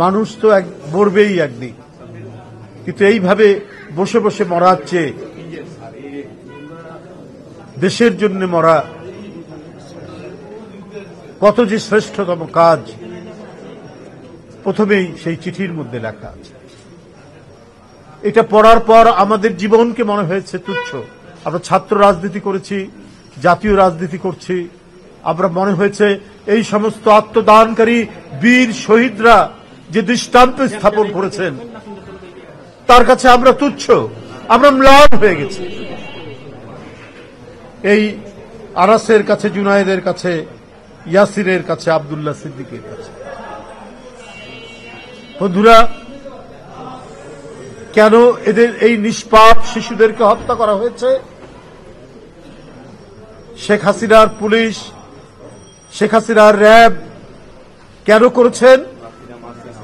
মানুষ তো মরবেই একদিন, কিন্তু এইভাবে বসে বসে মরার চেয়ে দেশের জন্য মরা কত যে শ্রেষ্ঠতম কাজ প্রথমেই সেই চিঠির মধ্যে লেখা আছে। এটা পড়ার পর আমাদের জীবনকে মনে হয়েছে তুচ্ছ। আমরা ছাত্র রাজনীতি করেছি, জাতীয় রাজনীতি করছি, আমরা মনে হয়েছে এই সমস্ত আত্মদানকারী বীর শহীদরা যে দৃষ্টান্ত স্থাপন করেছেন তার কাছে আমরা তুচ্ছ, আমরা ম্লান হয়ে গেছি। এই আনাসের কাছে, জুনায়েদের কাছে, ইয়াসিরের কাছে, আব্দুল্লাহ সিদ্দিকের কাছে। বন্ধুরা, কেন এদের এই নিষ্পাপ শিশুদেরকে হত্যা করা হয়েছে? শেখ হাসিনার পুলিশ, শেখ হাসিনার র্যাব কেন করেছেন?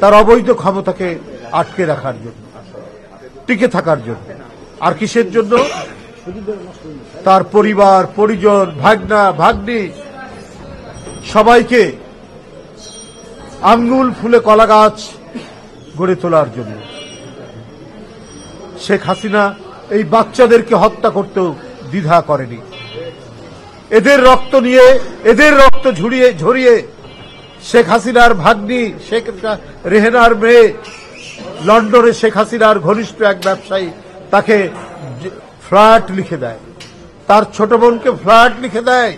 তার অবৈধ ক্ষমতাকে আটকে রাখার জন্য, টিকে থাকার জন্য। আর কিসের জন্য? তার পরিবার, পরিজন, ভাগনা, ভাগ্নি সবাইকে আঙ্গুল ফুলে কলা গাছ গড়ে তোলার জন্য। শেখ হাসিনা এই বাচ্চাদেরকে হত্যা করতেও দ্বিধা করেনি। এদের রক্ত নিয়ে, এদের রক্ত ঝরিয়ে শেখ হাসিনার ভাগ্নি, শেখ রেহেনার মেয়ে, লন্ডনে শেখ হাসিনার ঘনিষ্ঠ এক ব্যবসায়ী তাকে ফ্ল্যাট লিখে দেয়, তার ছোট বোনকে ফ্ল্যাট লিখে দেয়।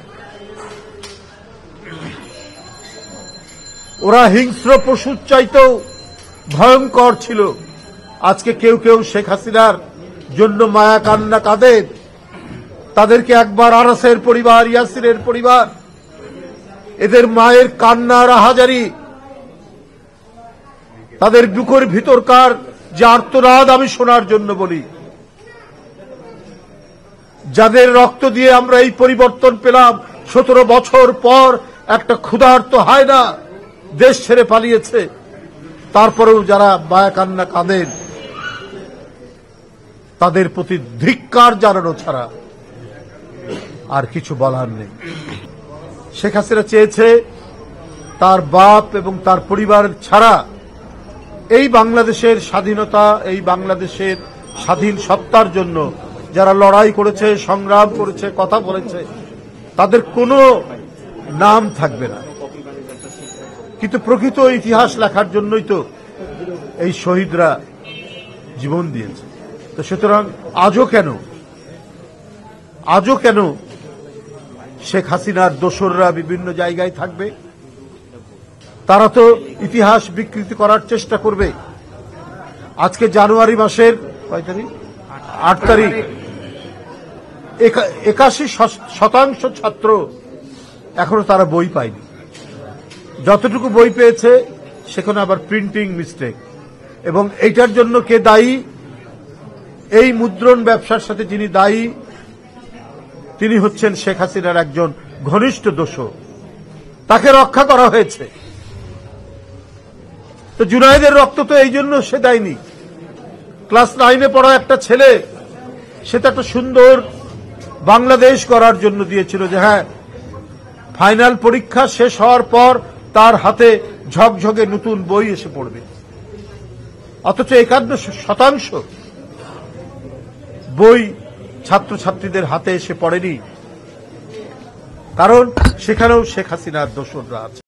ওরা হিংস্র পশুর চাইতেও ভয়ঙ্কর ছিল। আজকে কেউ কেউ শেখ হাসিনার জন্য মায়া কান্না কাঁদে, তাদেরকে একবার আনাসের পরিবার, ইয়াসিরের পরিবার, এদের মায়ের কান্নার আহাজারি, তাদের বুকের ভিতরকার যে আর্তনাদ আমি শোনার জন্য বলি। যাদের রক্ত দিয়ে আমরা এই পরিবর্তন পেলাম, 17 বছর পর একটা ক্ষুধার্ত হায়না দেশ ছেড়ে পালিয়েছে, তারপরেও যারা মায়া কান্না কাঁদেন তাদের প্রতি ধিক্কার জানানো ছাড়া আর কিছু বলার নেই। শেখ হাসিনা চেয়েছে তার বাপ এবং তার পরিবার ছাড়া এই বাংলাদেশের স্বাধীনতা, এই বাংলাদেশের স্বাধীন সত্তার জন্য যারা লড়াই করেছে, সংগ্রাম করেছে, কথা বলেছে, তাদের কোনো নাম থাকবে না। কিন্তু প্রকৃত ইতিহাস লেখার জন্যই তো এই শহীদরা জীবন দিয়েছে। তো সুতরাং আজও কেন শেখ হাসিনার দোসররা বিভিন্ন জায়গায় থাকবে? তারা তো ইতিহাস বিকৃতি করার চেষ্টা করবে। আজকে জানুয়ারি মাসের 8 তারিখ 81% ছাত্র এখনো তারা বই পায়নি। যতটুকু বই পেয়েছে সেখানে আবার প্রিন্টিং মিস্টেক। এবং এইটার জন্য কে দায়ী? এই মুদ্রণ ব্যবসার সাথে যিনি দায়ী তিনি হচ্ছেন শেখ হাসিনার একজন ঘনিষ্ঠ দোসর। তাকে রক্ষা করা হয়েছে। তো জুনায়েদের রক্ত তো এই জন্য সে দেয়নি। ক্লাস 9-এ পড়া একটা ছেলে, সে তো একটা সুন্দর বাংলাদেশ করার জন্য দিয়েছিল, যে হ্যাঁ ফাইনাল পরীক্ষা শেষ হওয়ার পর তার হাতে ঝকঝকে নতুন বই এসে পড়বে। অথচ 51% বই ছাত্রছাত্রীদের হাতে এসে পড়েনি, কারণ সেখানেও শেখ হাসিনার দোসররা আছে।